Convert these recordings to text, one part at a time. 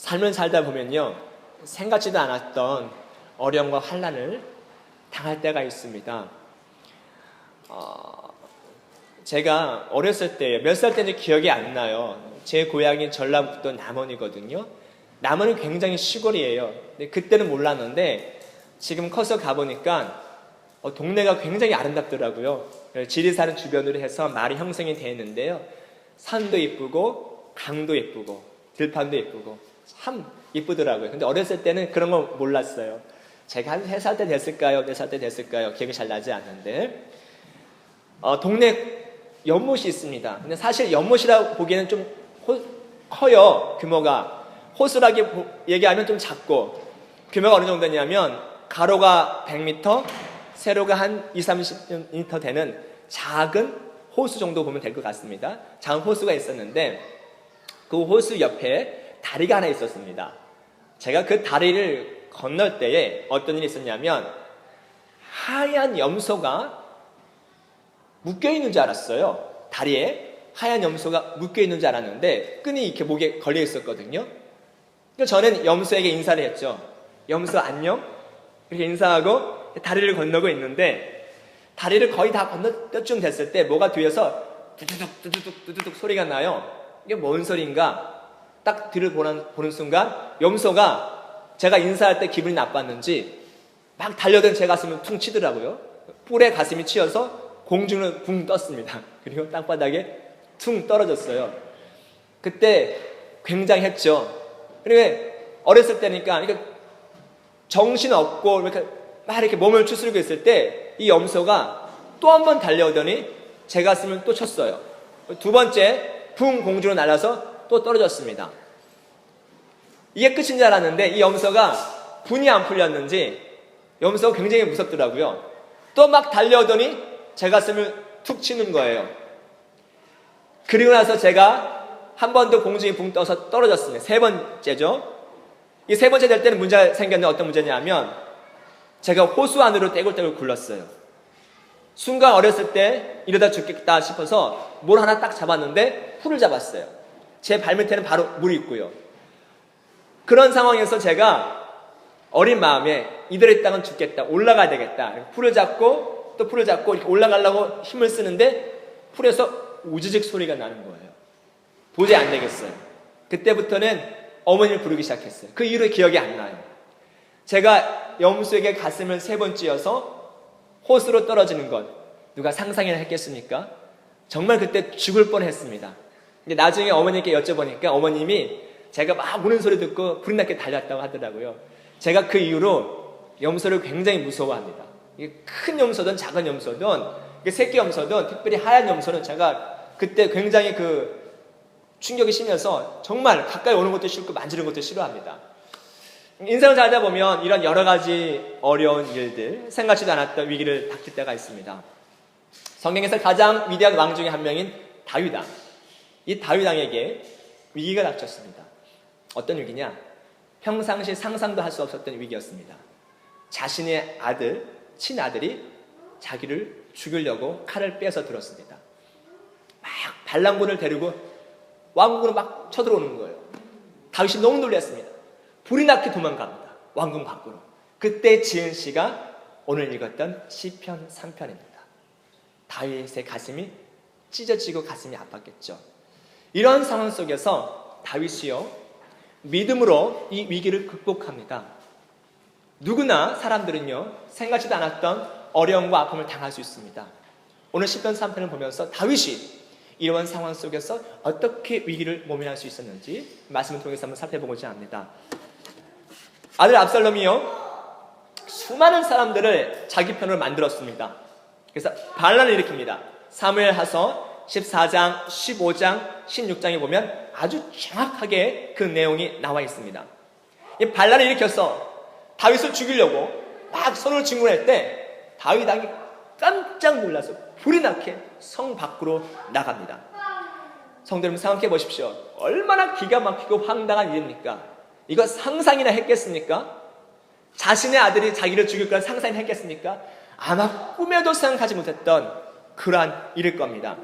삶을 살다 보면요, 생각지도 않았던 어려움과 환난을 당할 때가 있습니다. 제가 어렸을 때 몇 살 때인지 기억이 안 나요. 제 고향이 전라북도 남원이거든요. 남원은 굉장히 시골이에요. 근데 그때는 몰랐는데 지금 커서 가보니까 동네가 굉장히 아름답더라고요. 지리산을 주변으로 해서 마을이 형성이 되어 있는데요. 산도 이쁘고 강도 이쁘고 들판도 이쁘고 참 이쁘더라고요. 근데 어렸을 때는 그런 거 몰랐어요. 제가 한 3살 때 됐을까요? 4살 때 됐을까요? 기억이 잘 나지 않는데 동네 연못이 있습니다. 근데 사실 연못이라고 보기에는 좀 커요. 규모가. 호수라고 얘기하면 좀 작고, 규모가 어느 정도냐면 가로가 100m, 세로가 한 20-30m 되는 작은 호수 정도 보면 될 것 같습니다. 작은 호수가 있었는데 그 호수 옆에 다리가 하나 있었습니다. 제가 그 다리를 건널 때에 어떤 일이 있었냐면 하얀 염소가 묶여있는 줄 알았어요. 다리에 하얀 염소가 묶여있는 줄 알았는데 끈이 이렇게 목에 걸려 있었거든요. 그래서 저는 염소에게 인사를 했죠. 염소 안녕? 이렇게 인사하고 다리를 건너고 있는데 다리를 거의 다 건너 때쯤 됐을 때 뭐가 뒤에서 두두둑 두두둑 두두둑 소리가 나요. 이게 뭔 소리인가? 딱 뒤를 보는 순간 염소가 제가 인사할 때 기분이 나빴는지 막 달려든 제 가슴을 퉁 치더라고요. 뿔에 가슴이 치여서 공중을 붕 떴습니다. 그리고 땅바닥에 퉁 떨어졌어요. 그때 굉장했죠. 그리고 어렸을 때니까 이렇게 정신 없고 이렇게 막 이렇게 몸을 추스르고 있을 때 이 염소가 또 한 번 달려오더니 제 가슴을 또 쳤어요. 두 번째 붕 공중으로 날아서 또 떨어졌습니다. 이게 끝인 줄 알았는데 이 염소가 분이 안 풀렸는지 염소가 굉장히 무섭더라고요. 또 막 달려오더니 제 가슴을 툭 치는 거예요. 그리고 나서 제가 한 번 더 공중에 붕 떠서 떨어졌습니다. 3번째죠. 이 3번째 될 때는 문제가 생겼는데 어떤 문제냐면 제가 호수 안으로 떼굴떼굴 굴렀어요. 순간 어렸을 때 이러다 죽겠다 싶어서 뭘 하나 딱 잡았는데 풀을 잡았어요. 제 발밑에는 바로 물이 있고요. 그런 상황에서 제가 어린 마음에 이대로 있다간 죽겠다, 올라가야 되겠다. 풀을 잡고 또 풀을 잡고 이렇게 올라가려고 힘을 쓰는데 풀에서 우지직 소리가 나는 거예요. 도저히 안 되겠어요. 그때부터는 어머니를 부르기 시작했어요. 그 이후로 기억이 안 나요. 제가 염소에게 가슴을 3번 찧어서 호수로 떨어지는 것 누가 상상이나 했겠습니까? 정말 그때 죽을 뻔했습니다. 근데 나중에 어머니께 여쭤보니까 어머님이 제가 막 우는 소리 듣고 불이 났게 달렸다고 하더라고요. 제가 그 이후로 염소를 굉장히 무서워합니다. 이게 큰 염소든 작은 염소든 새끼 염소든 특별히 하얀 염소는 제가 그때 굉장히 그 충격이 심해서 정말 가까이 오는 것도 싫고 만지는 것도 싫어합니다. 인생을 살다 보면 이런 여러 가지 어려운 일들, 생각지도 않았던 위기를 닥칠 때가 있습니다. 성경에서 가장 위대한 왕 중에 한 명인 다윗 왕. 이 다윗 왕에게 위기가 닥쳤습니다. 어떤 위기냐? 평상시 상상도 할 수 없었던 위기였습니다. 자신의 아들, 친아들이 자기를 죽이려고 칼을 빼서 들었습니다. 막 반란군을 데리고 왕궁으로 막 쳐들어오는 거예요. 다윗이 너무 놀랐습니다. 불이 나게 도망갑니다. 왕궁 밖으로. 그때 지은 시가 오늘 읽었던 시편 3편입니다. 다윗의 가슴이 찢어지고 가슴이 아팠겠죠. 이런 상황 속에서 다윗이요, 믿음으로 이 위기를 극복합니다. 누구나 사람들은요, 생각지도 않았던 어려움과 아픔을 당할 수 있습니다. 오늘 시편 3편을 보면서 다윗이 이러한 상황 속에서 어떻게 위기를 모면할 수 있었는지 말씀을 통해서 한번 살펴보고자 합니다. 아들 압살롬이요, 수많은 사람들을 자기 편으로 만들었습니다. 그래서 반란을 일으킵니다. 사무엘하서 14장, 15장, 16장에 보면 아주 정확하게 그 내용이 나와 있습니다. 이 반란을 일으켜서 다윗을 죽이려고 막 손을 징군할 때 다윗 왕이 깜짝 놀라서 불이 나게 성 밖으로 나갑니다. 성도 여러분, 생각해 보십시오. 얼마나 기가 막히고 황당한 일입니까? 이거 상상이나 했겠습니까? 자신의 아들이 자기를 죽일 거란 상상이나 했겠습니까? 아마 꿈에도 생각하지 못했던 그러한 일일 겁니다.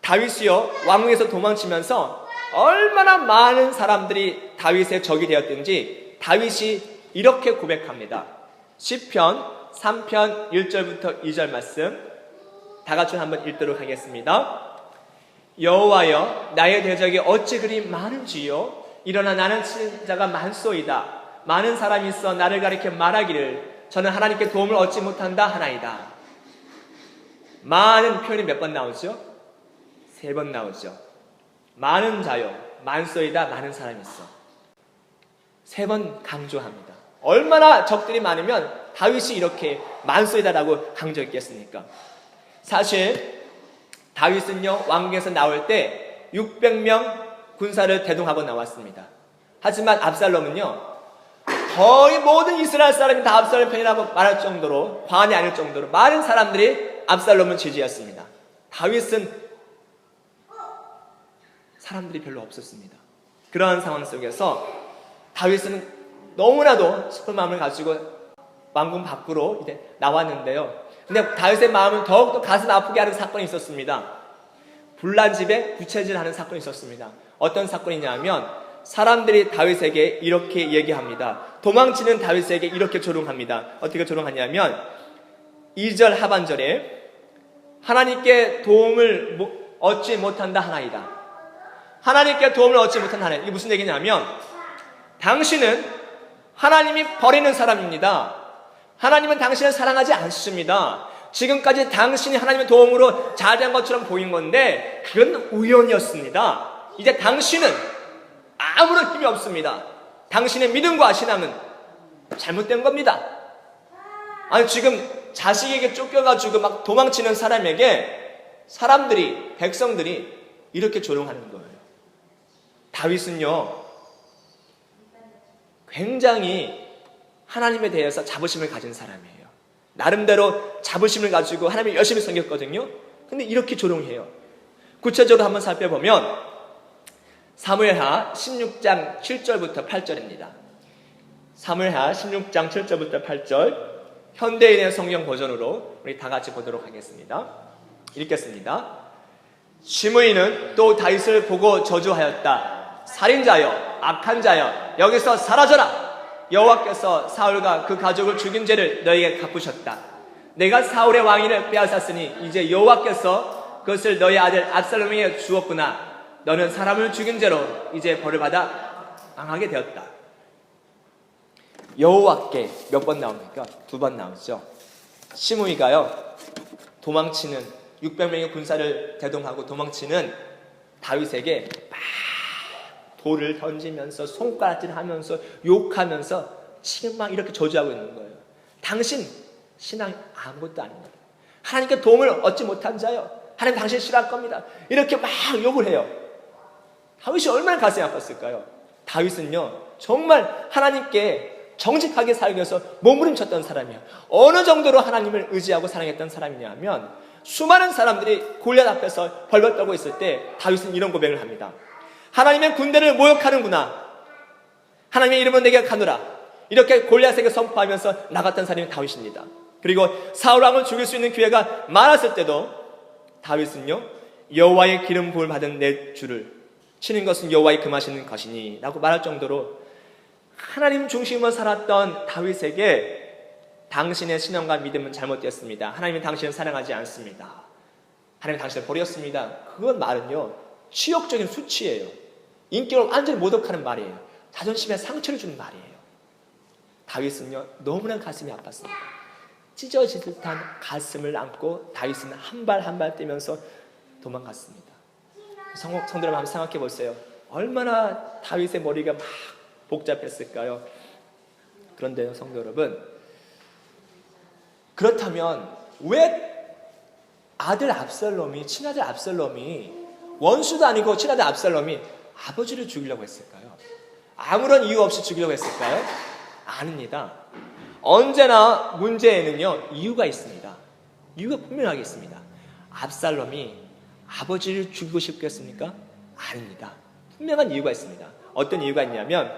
다윗이요, 왕궁에서 도망치면서 얼마나 많은 사람들이 다윗의 적이 되었든지 다윗이 이렇게 고백합니다. 시편 3편 1절부터 2절 말씀 다 같이 한번 읽도록 하겠습니다. 여호와여, 나의 대적이 어찌 그리 많은지요? 일어나 나는 친 자가 많소이다. 많은 사람이 있어 나를 가리켜 말하기를 저는 하나님께 도움을 얻지 못한다 하나이다. 많은 표현이 몇 번 나오죠? 3번 나오죠. 많은 자요, 많소이다, 많은 사람이 있어. 3번 강조합니다. 얼마나 적들이 많으면 다윗이 이렇게 많소이다라고 강조했겠습니까? 사실 다윗은요, 왕궁에서 나올 때 600명 군사를 대동하고 나왔습니다. 하지만 압살롬은요, 거의 모든 이스라엘 사람이 다 압살롬 편이라고 말할 정도로, 과언이 아닐 정도로 많은 사람들이 압살롬을 지지했습니다. 다윗은 사람들이 별로 없었습니다. 그러한 상황 속에서 다윗은 너무나도 슬픈 마음을 가지고 왕궁 밖으로 이제 나왔는데요. 근데 다윗의 마음을 더욱더 가슴 아프게 하는 사건이 있었습니다. 불난 집에 부채질하는 사건이 있었습니다. 어떤 사건이냐면 사람들이 다윗에게 이렇게 얘기합니다. 도망치는 다윗에게 이렇게 조롱합니다. 어떻게 조롱하냐면 2절 하반절에 하나님께 도움을 얻지 못한다 하나이다. 하나님께 도움을 얻지 못한다 하나이다. 이게 무슨 얘기냐면 당신은 하나님이 버리는 사람입니다. 하나님은 당신을 사랑하지 않습니다. 지금까지 당신이 하나님의 도움으로 잘된 것처럼 보인 건데 그건 우연이었습니다. 이제 당신은 아무런 힘이 없습니다. 당신의 믿음과 신앙은 잘못된 겁니다. 아니 지금 자식에게 쫓겨가지고 막 도망치는 사람에게 사람들이, 백성들이 이렇게 조롱하는 거예요. 다윗은요, 굉장히 하나님에 대해서 자부심을 가진 사람이에요. 나름대로 자부심을 가지고 하나님을 열심히 섬겼거든요. 근데 이렇게 조롱해요. 구체적으로 한번 살펴보면 사무엘하 16장 7절부터 8절입니다. 사무엘하 16장 7절부터 8절 현대인의 성경 버전으로 우리 다 같이 보도록 하겠습니다. 읽겠습니다. 시므이는 또 다윗을 보고 저주하였다. 살인자여, 악한 자여, 여기서 사라져라. 여호와께서 사울과 그 가족을 죽인 죄를 너에게 갚으셨다. 내가 사울의 왕위를 빼앗았으니 이제 여호와께서 그것을 너의 아들 압살롬에게 주었구나. 너는 사람을 죽인 죄로 이제 벌을 받아 망하게 되었다. 여호와께 몇 번 나옵니까? 2번 나오죠. 시므이가요, 도망치는 600명의 군사를 대동하고 도망치는 다윗에게 막 돌을 던지면서 손가락질하면서 욕하면서 지금 막 이렇게 저주하고 있는 거예요. 당신 신앙이 아무것도 아닙니다. 하나님께 도움을 얻지 못한 자요. 하나님 당신 싫어할 겁니다. 이렇게 막 욕을 해요. 다윗이 얼마나 가슴이 아팠을까요? 다윗은요, 정말 하나님께 정직하게 살기 위해서 몸부림쳤던 사람이에요. 어느 정도로 하나님을 의지하고 사랑했던 사람이냐면 수많은 사람들이 골리앗 앞에서 벌벌 떨고 있을 때 다윗은 이런 고백을 합니다. 하나님의 군대를 모욕하는구나. 하나님의 이름으로 내게 가누라. 이렇게 골리앗에게 선포하면서 나갔던 사람이 다윗입니다. 그리고 사울 왕을 죽일 수 있는 기회가 많았을 때도 다윗은요, 여호와의 기름 부음을 받은 내 주를 치는 것은 여호와의 금하시는 것이니 라고 말할 정도로 하나님 중심으로 살았던 다윗에게 당신의 신앙과 믿음은 잘못되었습니다. 하나님은 당신을 사랑하지 않습니다. 하나님은 당신을 버렸습니다. 그건 말은요, 치욕적인 수치예요. 인격을 완전히 모독하는 말이에요. 자존심에 상처를 주는 말이에요. 다윗은요, 너무나 가슴이 아팠습니다. 찢어질 듯한 가슴을 안고 다윗은 한 발 한 발 뛰면서 도망갔습니다. 성도들 한번 생각해 보세요. 얼마나 다윗의 머리가 막 복잡했을까요? 그런데요, 성도 여러분, 그렇다면 왜 아들 압살롬이, 친아들 압살롬이, 원수도 아니고 친아들 압살롬이 아버지를 죽이려고 했을까요? 아무런 이유 없이 죽이려고 했을까요? 아닙니다. 언제나 문제에는요, 이유가 있습니다. 이유가 분명하게 있습니다. 압살롬이 아버지를 죽이고 싶겠습니까? 아닙니다. 분명한 이유가 있습니다. 어떤 이유가 있냐면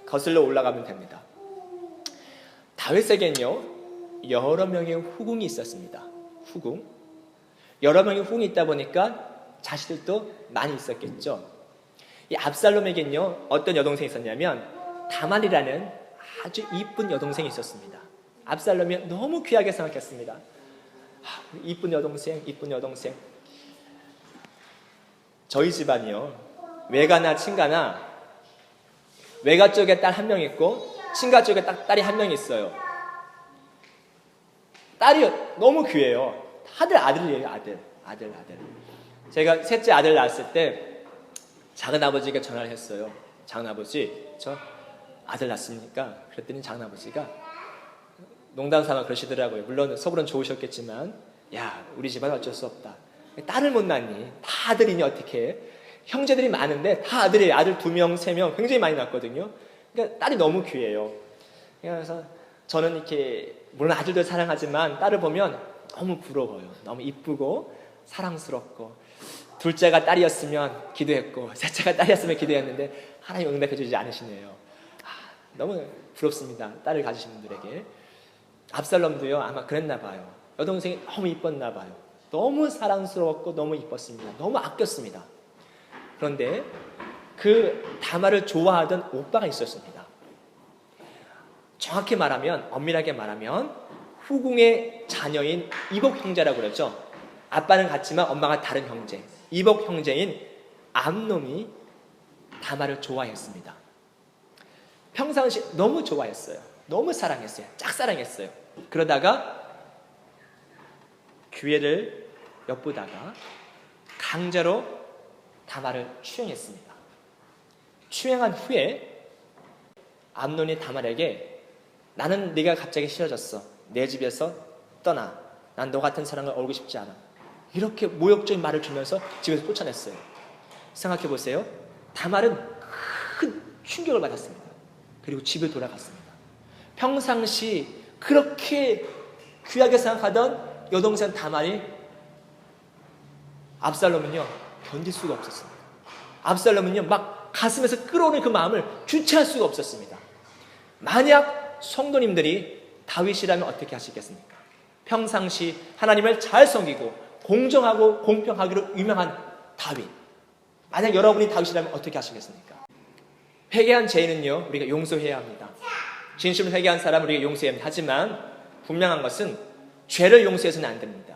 거슬러 올라가면 됩니다. 다윗에게는요, 여러 명의 후궁이 있었습니다. 후궁. 여러 명의 후궁이 있다 보니까 자식들도 많이 있었겠죠. 이 압살롬에겐요 어떤 여동생이 있었냐면 다말이라는 아주 이쁜 여동생이 있었습니다. 압살롬이 너무 귀하게 생각했습니다. 이쁜 여동생, 이쁜 여동생. 저희 집안이요 외가나 친가나 외가 쪽에 딸 한 명 있고 친가 쪽에 딸이 한 명 있어요. 딸이 너무 귀해요. 다들 아들이에요. 아들. 제가 셋째 아들 낳았을 때 작은아버지가 전화를 했어요. 작은아버지, 저 아들 낳습니까? 그랬더니 작은아버지가 농담 삼아 그러시더라고요. 물론 속으로는 좋으셨겠지만 야, 우리 집안 어쩔 수 없다. 딸을 못 낳니? 다 아들이니 어떻게 해? 형제들이 많은데 다 아들이에요. 아들 2명, 3명 굉장히 많이 낳았거든요. 그러니까 딸이 너무 귀해요. 그래서 저는 이렇게 물론 아들도 사랑하지만 딸을 보면 너무 부러워요. 너무 이쁘고 사랑스럽고 둘째가 딸이었으면 기도했고 셋째가 딸이었으면 기도했는데 하나님 응답해 주지 않으시네요. 너무 부럽습니다. 딸을 가지신 분들에게. 압살롬도요 아마 그랬나 봐요. 여동생이 너무 이뻤나 봐요. 너무 사랑스러웠고 너무 이뻤습니다. 너무 아꼈습니다. 그런데 그 다말을 좋아하던 오빠가 있었습니다. 정확히 말하면 엄밀하게 말하면 후궁의 자녀인 이복 형제라고 그러죠. 아빠는 같지만 엄마가 다른 형제. 이복 형제인 암논이 다말을 좋아했습니다. 평상시 너무 좋아했어요. 너무 사랑했어요. 짝사랑했어요. 그러다가 기회를 엿보다가 강제로 다말을 추행했습니다. 추행한 후에 암논이 다말에게 나는 네가 갑자기 싫어졌어. 내 집에서 떠나. 난 너 같은 사랑을 얻고 싶지 않아. 이렇게 모욕적인 말을 주면서 집에서 쫓아냈어요. 생각해 보세요. 다말은 큰 충격을 받았습니다. 그리고 집에 돌아갔습니다. 평상시 그렇게 귀하게 생각하던 여동생 다말이 압살롬은요 견딜 수가 없었습니다. 압살롬은요 막 가슴에서 끌어오는 그 마음을 주체할 수가 없었습니다. 만약 성도님들이 다윗이라면 어떻게 하시겠습니까? 평상시 하나님을 잘 섬기고 공정하고 공평하기로 유명한 다윗. 만약 여러분이 다윗이라면 어떻게 하시겠습니까? 회개한 죄인은요 우리가 용서해야 합니다. 진심으로 회개한 사람은 우리가 용서해야 합니다. 하지만 분명한 것은 죄를 용서해서는 안 됩니다.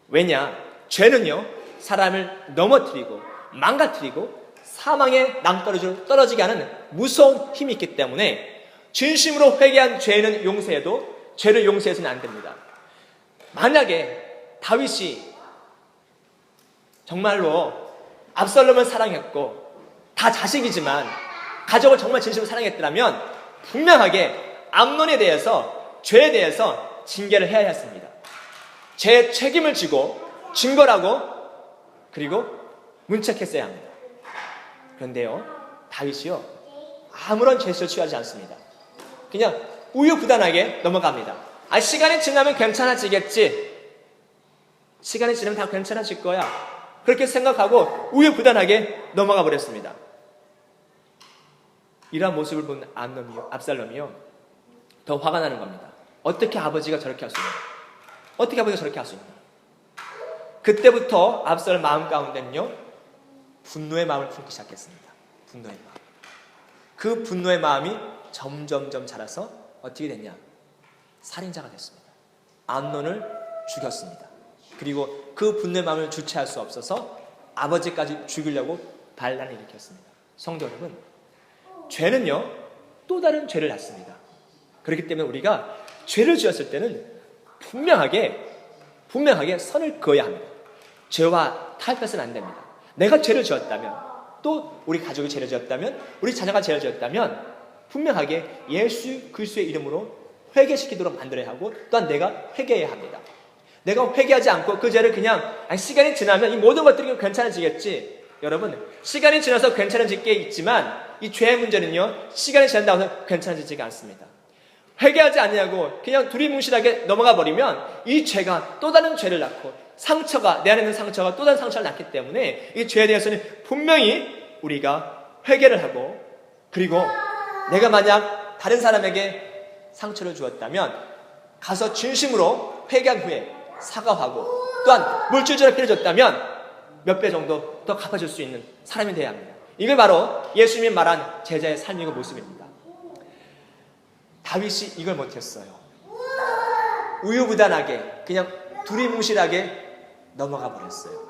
왜냐? 죄는요 사람을 넘어뜨리고 망가뜨리고 사망의 낭떠러지로 떨어지게 하는 무서운 힘이 있기 때문에 진심으로 회개한 죄는 용서해도 죄를 용서해서는 안 됩니다. 만약에 다윗이 정말로 압살롬을 사랑했고 다 자식이지만 가족을 정말 진심으로 사랑했더라면 분명하게 암논에 대해서 죄에 대해서 징계를 해야 했습니다. 죄의 책임을 지고 증거라고 그리고 문책했어야 합니다. 그런데요 다윗이요 아무런 제스처를 취하지 않습니다. 그냥 우유부단하게 넘어갑니다. 시간이 지나면 괜찮아지겠지. 시간이 지나면 다 괜찮아질 거야. 그렇게 생각하고 우유부단하게 넘어가 버렸습니다. 이러한 모습을 본 압살롬이요 더 화가 나는 겁니다. 어떻게 아버지가 저렇게 할 수 있나? 어떻게 아버지가 저렇게 할 수 있나? 그때부터 압살롬 마음 가운데는요 분노의 마음을 품기 시작했습니다. 분노의 마음. 그 분노의 마음이 점점점 자라서 어떻게 됐냐? 살인자가 됐습니다. 암논을 죽였습니다. 그리고 그 분노의 마음을 주체할 수 없어서 아버지까지 죽이려고 반란을 일으켰습니다. 성도 여러분, 죄는요 또 다른 죄를 낳습니다. 그렇기 때문에 우리가 죄를 지었을 때는 분명하게 선을 그어야 합니다. 죄와 타협해서는 안 됩니다. 내가 죄를 지었다면 또 우리 가족이 죄를 지었다면 우리 자녀가 죄를 지었다면 분명하게 예수 그리스도의 이름으로 회개시키도록 만들어야 하고 또한 내가 회개해야 합니다. 내가 회개하지 않고 그 죄를 그냥 시간이 지나면 이 모든 것들이 괜찮아지겠지. 여러분 시간이 지나서 괜찮아질 게 있지만 이 죄의 문제는요 시간이 지난다고 해서 괜찮아지지가 않습니다. 회개하지 않냐고 그냥 두리뭉실하게 넘어가 버리면 이 죄가 또 다른 죄를 낳고 상처가 내 안에 있는 상처가 또 다른 상처를 낳기 때문에 이 죄에 대해서는 분명히 우리가 회개를 하고 그리고 내가 만약 다른 사람에게 상처를 주었다면 가서 진심으로 회개한 후에 사과하고 또한 물질적으로 피해줬다면 몇 배 정도 더 갚아줄 수 있는 사람이 되어야 합니다. 이걸 바로 예수님이 말한 제자의 삶이고 모습입니다. 다윗이 이걸 못했어요. 우유부단하게 그냥 두리뭉실하게 넘어가 버렸어요.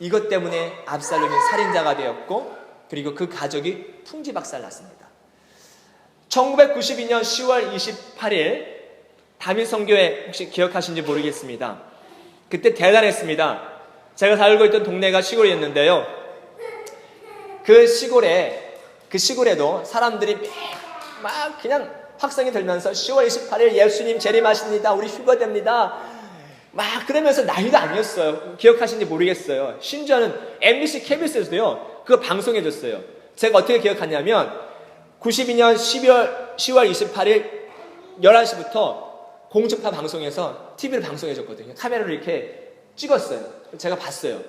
이것 때문에 압살롬이 살인자가 되었고 그리고 그 가족이 풍지박살났습니다. 1992년 10월 28일 다윗 선교회 혹시 기억하시는지 모르겠습니다. 그때 대단했습니다. 제가 살고 있던 동네가 시골이었는데요. 그 시골에도 사람들이 막 그냥 확성이 들면서 10월 28일 예수님 재림하십니다. 우리 휴가 됩니다. 막 그러면서 난리도 아니었어요. 기억하시는지 모르겠어요. 심지어는 MBC, KBS에서도요. 그거 방송해줬어요. 제가 어떻게 기억하냐면 92년 10월 28일 11시부터 공중파 방송에서 TV를 방송해줬거든요. 카메라로 이렇게 찍었어요. 제가 봤어요.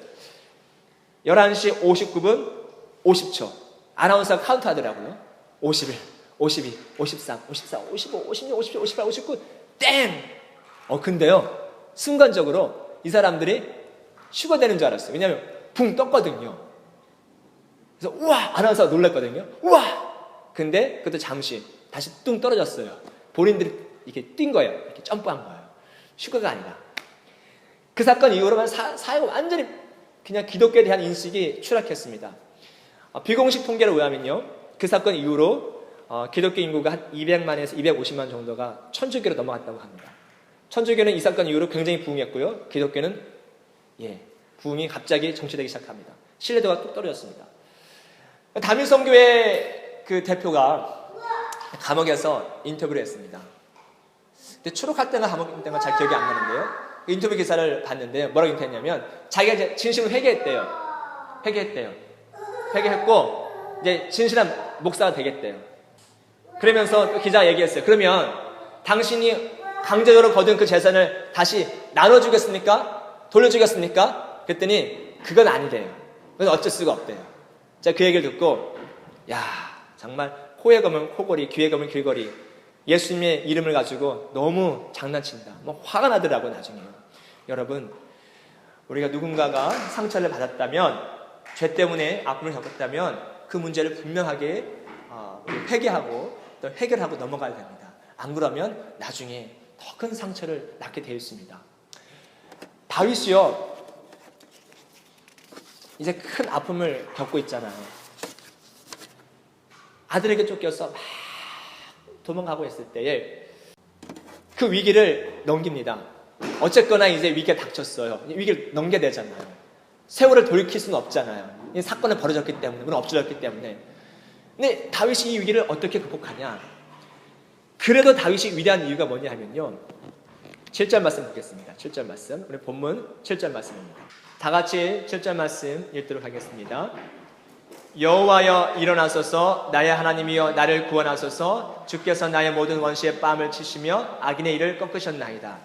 11시 59분 50초. 아나운서가 카운트 하더라고요. 51, 52, 53, 54, 55, 56, 57, 58, 59, 땡! 근데요. 순간적으로 이 사람들이 휴가 되는 줄 알았어요. 왜냐하면 붕 떴거든요. 그래서 우와! 아나운서가 놀랐거든요. 우와! 근데 그것도 잠시 다시 뚱 떨어졌어요. 본인들이 이렇게 뛴 거예요. 이렇게 점프한 거예요. 휴가가 아니라. 그 사건 이후로 사회가 완전히 그냥 기독교에 대한 인식이 추락했습니다. 비공식 통계에 의하면요. 그 사건 이후로 기독교 인구가 한 200만에서 250만 정도가 천주교로 넘어갔다고 합니다. 천주교는 이 사건 이후로 굉장히 부흥했고요. 기독교는 부흥이 갑자기 정체되기 시작합니다. 신뢰도가 뚝 떨어졌습니다. 다윗 선교회 그 대표가 감옥에서 인터뷰를 했습니다. 근데 추록할 때나 감옥 때가 잘 기억이 안 나는데요. 그 인터뷰 기사를 봤는데요. 뭐라고 인터뷰했냐면 자기가 진심으로 회개했대요. 회개했고 이제 진실한 목사가 되겠대요. 그러면서 또 기자가 얘기했어요. 그러면 당신이 강제적으로 거둔 그 재산을 다시 나눠주겠습니까? 돌려주겠습니까? 그랬더니 그건 아니래요. 그건 어쩔 수가 없대요. 제가 그 얘기를 듣고 정말 코에 검은 코골이, 귀에 검은 귀걸이, 예수님의 이름을 가지고 너무 장난친다. 화가 나더라고요, 나중에요. 여러분, 우리가 누군가가 상처를 받았다면, 죄 때문에 아픔을 겪었다면 그 문제를 분명하게 회개하고 또 해결하고 넘어가야 됩니다. 안 그러면 나중에 더 큰 상처를 낳게 되어 있습니다. 다윗이요, 이제 큰 아픔을 겪고 있잖아요. 아들에게 쫓겨서 막 도망가고 있을 때에 그 위기를 넘깁니다. 어쨌거나 이제 위기가 닥쳤어요. 위기를 넘겨야 되잖아요. 세월을 돌이킬 수는 없잖아요. 이 사건이 벌어졌기 때문에, 물론 엎질렀기 때문에. 근데 다윗이 이 위기를 어떻게 극복하냐? 그래도 다윗이 위대한 이유가 뭐냐 하면요. 7절 말씀 보겠습니다. 7절 말씀. 우리 본문 7절 말씀입니다. 다 같이 7절 말씀 읽도록 하겠습니다. 여호와여 일어나소서, 나의 하나님이여 나를 구원하소서. 주께서 나의 모든 원수의 뺨을 치시며 악인의 일을 꺾으셨나이다.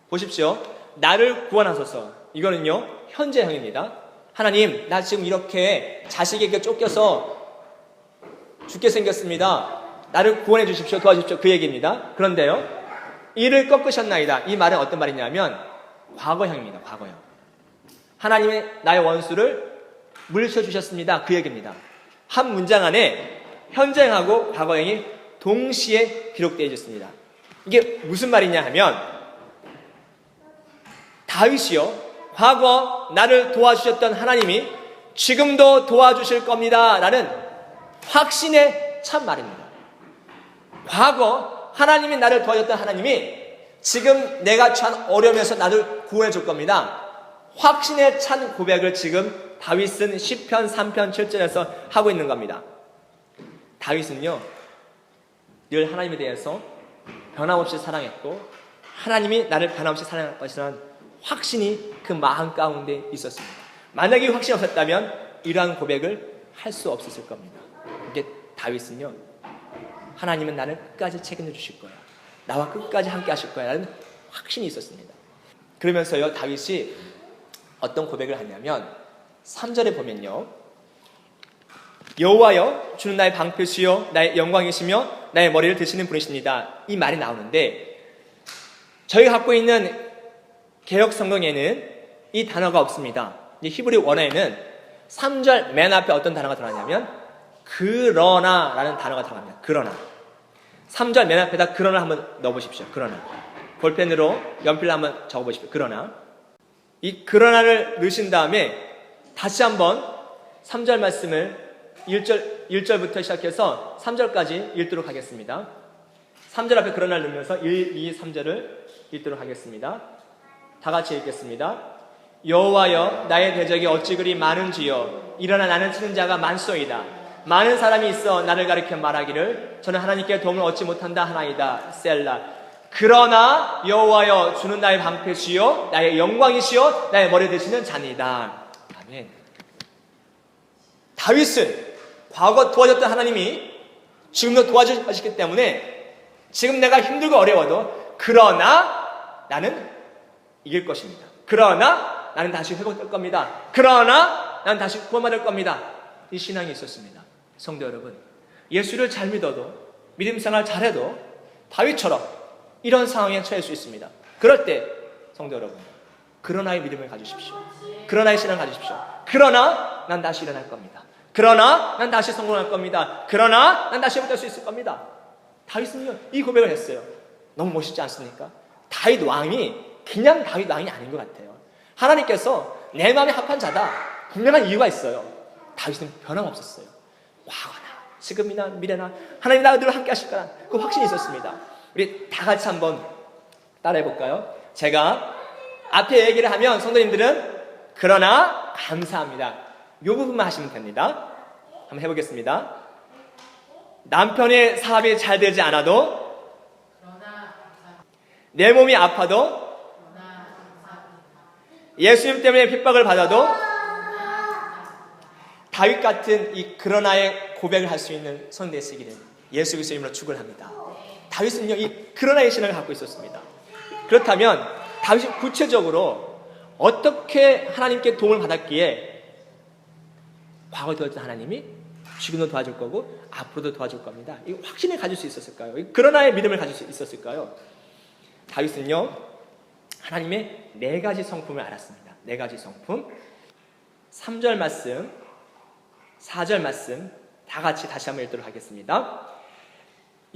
보십시오. 나를 구원하소서. 이거는요 현재형입니다. 하나님, 나 지금 이렇게 자식에게 쫓겨서 죽게 생겼습니다. 나를 구원해 주십시오. 도와주십시오. 그 얘기입니다. 그런데요, 이를 꺾으셨나이다. 이 말은 어떤 말이냐면 과거형입니다. 과거형. 하나님의 나의 원수를 물리쳐 주셨습니다. 그 얘기입니다. 한 문장 안에 현재형하고 과거형이 동시에 기록되어 있습니다. 이게 무슨 말이냐 하면 다윗이요, 과거 나를 도와주셨던 하나님이 지금도 도와주실 겁니다 라는 확신에 찬 말입니다. 과거 하나님이 나를 도와줬던 하나님이 지금 내가 처한 어려움에서 나를 구원해 줄 겁니다. 확신에 찬 고백을 지금 다윗은 시편 3편 7절에서 하고 있는 겁니다. 다윗은요, 늘 하나님에 대해서 변함없이 사랑했고 하나님이 나를 변함없이 사랑할 것이라는 확신이 그 마음 가운데 있었습니다. 만약에 이 확신이 없었다면 이러한 고백을 할 수 없었을 겁니다. 이게 다윗은요, 하나님은 나를 끝까지 책임져 주실 거야, 나와 끝까지 함께 하실 거야 라는 확신이 있었습니다. 그러면서요, 다윗이 어떤 고백을 하냐면 3절에 보면요, 여호와여 주는 나의 방패시요 나의 영광이시며 나의 머리를 드시는 분이십니다. 이 말이 나오는데 저희가 갖고 있는 개역 성경에는 이 단어가 없습니다. 히브리 원어에는 3절 맨 앞에 어떤 단어가 들어가냐면 그러나라는 단어가 들어갑니다. 그러나. 3절 맨 앞에다 그러나 한번 넣어보십시오. 그러나. 볼펜으로 연필로 한번 적어보십시오. 그러나. 이 그러나를 넣으신 다음에 다시 한번 3절 말씀을 1절부터 시작해서 3절까지 읽도록 하겠습니다. 3절 앞에 그러나를 넣으면서 1, 2, 3절을 읽도록 하겠습니다. 다 같이 읽겠습니다. 여호와여 나의 대적이 어찌 그리 많은지요. 일어나 나는 치는 자가 많소이다. 많은 사람이 있어 나를 가리켜 말하기를 저는 하나님께 도움을 얻지 못한다 하나이다. 셀라. 그러나 여호와여 주는 나의 방패시요 나의 영광이시요 나의 머리 되시는 자니이다. 아멘. 다윗은 과거 도와줬던 하나님이 지금도 도와주시기 때문에 지금 내가 힘들고 어려워도 그러나 나는 이길 것입니다. 그러나 나는 다시 회복될 겁니다. 그러나 나는 다시 구원받을 겁니다. 이 신앙이 있었습니다. 성도 여러분, 예수를 잘 믿어도 믿음 생활 잘해도 다윗처럼 이런 상황에 처할 수 있습니다. 그럴 때 성도 여러분, 그러나의 믿음을 가지십시오. 그러나의 신앙을 가지십시오. 그러나 난 다시 일어날 겁니다. 그러나 난 다시 성공할 겁니다. 그러나 난 다시 회복될 수 있을 겁니다. 다윗은요 이 고백을 했어요. 너무 멋있지 않습니까? 다윗 왕이 그냥 다윗 왕이 아닌 것 같아요. 하나님께서 내 마음에 합한 자다. 분명한 이유가 있어요. 다윗은 변함없었어요. 과거나 지금이나 미래나 하나님 나와 늘 함께 하실 거라 그 확신이 있었습니다. 우리 다 같이 한번 따라해 볼까요? 제가 앞에 얘기를 하면 성도님들은 그러나 감사합니다. 이 부분만 하시면 됩니다. 한번 해보겠습니다. 남편의 사업이 잘 되지 않아도 내 몸이 아파도 예수님 때문에 핍박을 받아도 다윗 같은 이 그러나의 고백을 할 수 있는 성도 되시기를 예수 그리스도 이름으로 축원합니다. 다윗은요 이 그러나의 신앙을 갖고 있었습니다. 그렇다면 다윗이 구체적으로 어떻게 하나님께 도움을 받았기에 과거에 도와줬던 하나님이 지금도 도와줄 거고 앞으로도 도와줄 겁니다. 이 확신을 가질 수 있었을까요? 그러나의 믿음을 가질 수 있었을까요? 다윗은요 하나님의 네 가지 성품을 알았습니다. 네 가지 성품. 3절 말씀, 4절 말씀 다 같이 다시 한번 읽도록 하겠습니다.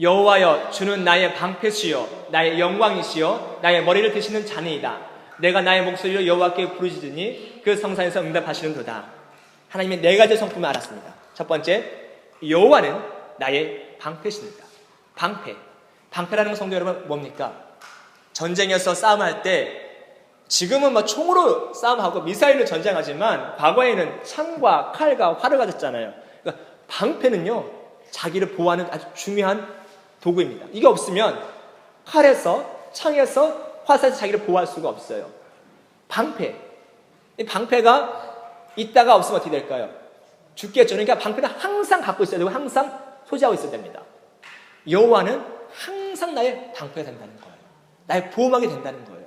여호와여 주는 나의 방패시요 나의 영광이시요 나의 머리를 드시는 자니이다. 내가 나의 목소리로 여호와께 부르짖으니 그 성산에서 응답하시는도다. 하나님의 네 가지 성품을 알았습니다. 첫 번째, 여호와는 나의 방패십니다. 방패. 방패라는 건 성도 여러분 뭡니까? 전쟁에서 싸움할 때 지금은 뭐 총으로 싸움하고 미사일로 전쟁하지만 과거에는 창과 칼과 활을 가졌잖아요. 그러니까 방패는요 자기를 보호하는 아주 중요한 도구입니다. 이게 없으면 칼에서 창에서 화살에서 자기를 보호할 수가 없어요. 방패. 이 방패가 있다가 없으면 어떻게 될까요? 죽겠죠. 그러니까 방패는 항상 갖고 있어야 되고 항상 소지하고 있어야 됩니다. 여호와는 항상 나의 방패가 된다는 거예요. 나의 보호막이 된다는 거예요.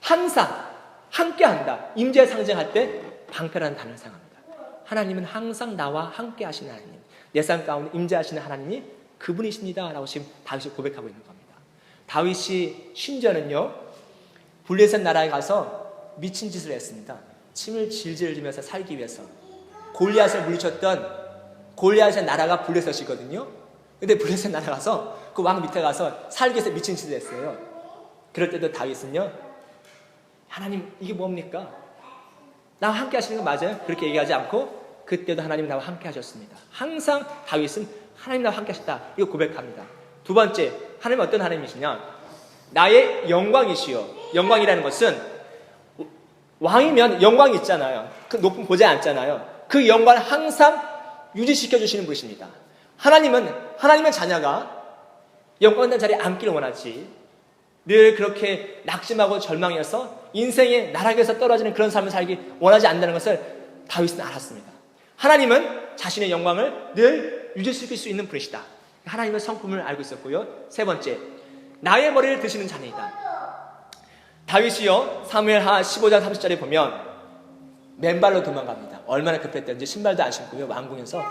항상 함께한다. 임재 상징할 때 방패라는 단어를 사용합니다. 하나님은 항상 나와 함께 하시는 하나님, 내 삶 가운데 임재하시는 하나님이 그분이십니다 라고 지금 다윗이 고백하고 있는 겁니다. 다윗이 심지어는요 블레셋 나라에 가서 미친 짓을 했습니다. 침을 질질 흘리면서 살기 위해서 골리앗을 물리쳤던 골리앗의 나라가 블레셋이거든요. 근데 블레셋 나라 가서 그 왕 밑에 가서 살기 위해서 미친 짓을 했어요. 그럴 때도 다윗은요 하나님 이게 뭡니까? 나와 함께 하시는 거 맞아요? 그렇게 얘기하지 않고 그때도 하나님 나와 함께 하셨습니다. 항상 다윗은 하나님 나와 함께 하셨다 이거 고백합니다. 두 번째, 하나님은 어떤 하나님이시냐? 나의 영광이시여. 영광이라는 것은 왕이면 영광이 있잖아요. 그 높은 보좌에 앉잖아요. 그 영광을 항상 유지시켜 주시는 분이십니다. 하나님은 자녀가 영광 있는 자리에 앉기를 원하지 늘 그렇게 낙심하고 절망해서 인생의 나락에서 떨어지는 그런 삶을 살기 원하지 않는다는 것을 다윗은 알았습니다. 하나님은 자신의 영광을 늘 유지시킬 수 있는 분이시다. 하나님의 성품을 알고 있었고요. 세 번째, 나의 머리를 드시는 자니이다. 다윗이요 사무엘하 15장 30절에 보면 맨발로 도망갑니다. 얼마나 급했던지 신발도 안 신고요 왕궁에서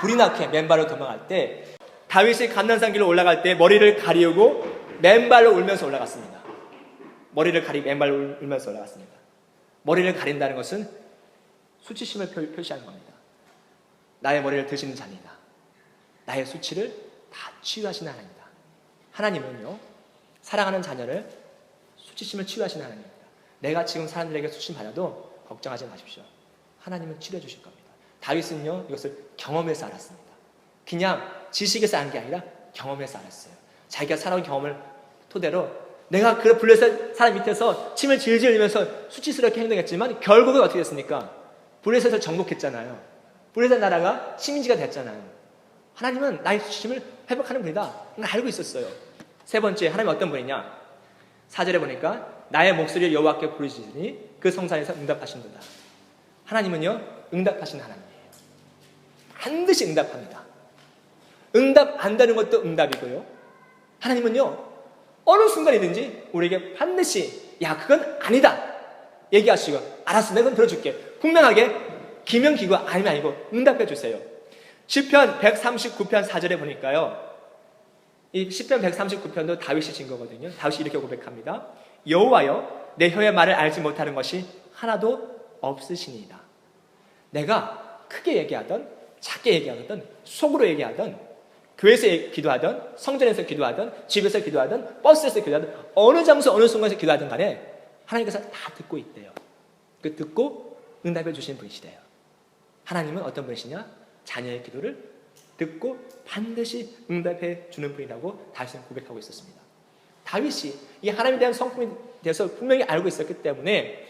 불이 나게 맨발로 도망갈 때 다윗이 감난산길로 올라갈 때 머리를 가리우고 맨발로 울면서 올라갔습니다. 머리를 가리고 맨발로 울면서 올라갔습니다. 머리를 가린다는 것은 수치심을 표시하는 겁니다. 나의 머리를 드시는 자니다. 나의 수치를 다 치유하시는 하나님이다. 하나님은요, 사랑하는 자녀를 수치심을 치유하시는 하나님입니다. 내가 지금 사람들에게 수치심 받아도 걱정하지 마십시오. 하나님은 치료해 주실 겁니다. 다윗은요, 이것을 경험해서 알았습니다. 그냥 지식에서 안 게 아니라 경험해서 알았어요. 자기가 살아온 경험을 토대로 내가 그 블레셋 사람 밑에서 침을 질질 흘리면서 수치스럽게 행동했지만 결국은 어떻게 됐습니까? 블레셋을 정복했잖아요. 블레셋 나라가 식민지가 됐잖아요. 하나님은 나의 수치심을 회복하는 분이다. 그걸 알고 있었어요. 세 번째, 하나님은 어떤 분이냐? 4절에 보니까 나의 목소리를 여호와께 부르시니 그 성산에서 응답하신도다. 하나님은요, 응답하시는 하나님이에요. 반드시 응답합니다. 응답 안 되는 것도 응답이고요. 하나님은요, 어느 순간이든지 우리에게 반드시 야, 그건 아니다 얘기하시고, 알았어, 내가 그건 들어줄게. 분명하게 기명기구가 아니고 응답해 주세요. 시편 139편 4절에 보니까요, 이 시편 139편도 다윗이 진 거거든요. 다윗이 이렇게 고백합니다. 여호와여, 내 혀의 말을 알지 못하는 것이 하나도 없으시니이다. 내가 크게 얘기하던 작게 얘기하던 속으로 얘기하던 교회에서 기도하던 성전에서 기도하던 집에서 기도하던 버스에서 기도하던 어느 장소 어느 순간에서 기도하든 간에 하나님께서 다 듣고 있대요. 그 듣고 응답해 주시는 분이시대요. 하나님은 어떤 분이시냐? 자녀의 기도를 듣고 반드시 응답해 주는 분이라고 다윗은 고백하고 있었습니다. 다윗이 이 하나님에 대한 성품에 대해서 분명히 알고 있었기 때문에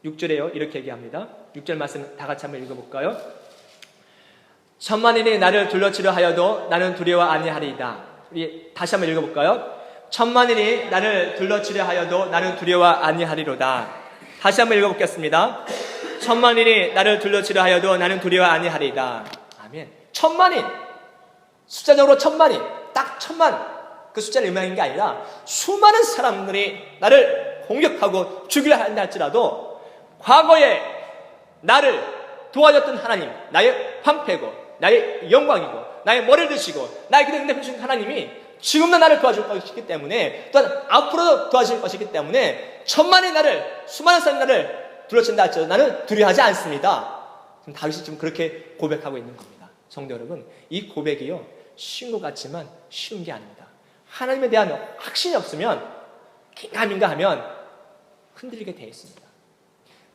6절에요, 이렇게 얘기합니다. 6절 말씀 다 같이 한번 읽어볼까요? 천만인이 나를 둘러치려 하여도 나는 두려워 아니하리이다. 우리 다시 한번 읽어볼까요? 천만인이 나를 둘러치려 하여도 나는 두려워 아니하리로다. 다시 한번 읽어보겠습니다. 천만인이 나를 둘러치려 하여도 나는 두려워 아니하리이다. 아멘. 천만인, 숫자적으로 천만인, 딱 천만, 그 숫자를 의미하는 게 아니라 수많은 사람들이 나를 공격하고 죽이려 한다 할지라도 과거에 나를 도와줬던 하나님, 나의 방패고 나의 영광이고 나의 머리를 드시고 나의 기도를 응답해 주신 하나님이 지금도 나를 도와줄 것이기 때문에, 또한 앞으로도 도와줄 것이기 때문에 천만의 나를, 수많은 사람이 나를 둘러친다 할지라도 나는 두려워하지 않습니다. 지금 다윗이 지금 그렇게 고백하고 있는 겁니다. 성도 여러분, 이 고백이요, 쉬운 것 같지만 쉬운 게 아닙니다. 하나님에 대한 확신이 없으면, 긴가민가 하면 흔들리게 되어 있습니다.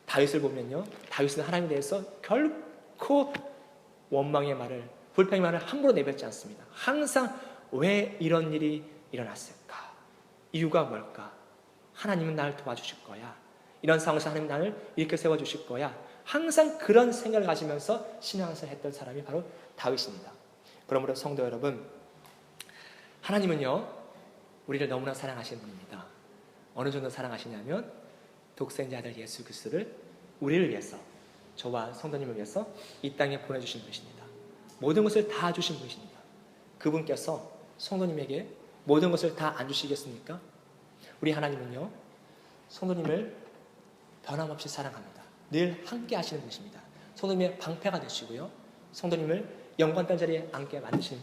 다윗을 보면요, 다윗은 하나님에 대해서 결코 원망의 말을, 불평의 말을 함부로 내뱉지 않습니다. 항상 왜 이런 일이 일어났을까? 이유가 뭘까? 하나님은 나를 도와주실 거야. 이런 상황에서 하나님은 나를 이렇게 세워주실 거야. 항상 그런 생각을 가지면서 신앙생활을 했던 사람이 바로 다윗입니다. 그러므로 성도 여러분, 하나님은요, 우리를 너무나 사랑하시는 분입니다. 어느 정도 사랑하시냐면 독생자 아들 예수 그리스도를 우리를 위해서, 저와 성도님을 위해서 이 땅에 보내주신 분이십니다. 모든 것을 다 주신 분이십니다. 그분께서 성도님에게 모든 것을 다 안 주시겠습니까? 우리 하나님은요, 성도님을 변함없이 사랑합니다. 늘 함께 하시는 분이십니다. 성도님의 방패가 되시고요, 성도님을 영광된 자리에 앉게 만드시는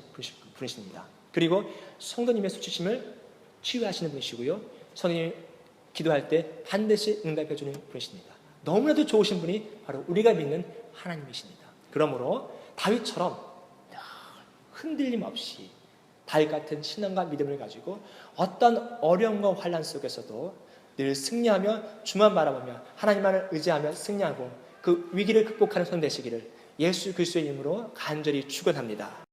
분이십니다. 그리고 성도님의 수치심을 치유하시는 분이시고요, 성도님이 기도할 때 반드시 응답해 주는 분이십니다. 너무나도 좋으신 분이 바로 우리가 믿는 하나님이십니다. 그러므로 다윗처럼 흔들림 없이 다윗 같은 신앙과 믿음을 가지고 어떤 어려움과 환난 속에서도 늘 승리하며 주만 바라보며 하나님만을 의지하며 승리하고 그 위기를 극복하는 손 되시기를 예수 그리스도의 이름으로 간절히 축원합니다.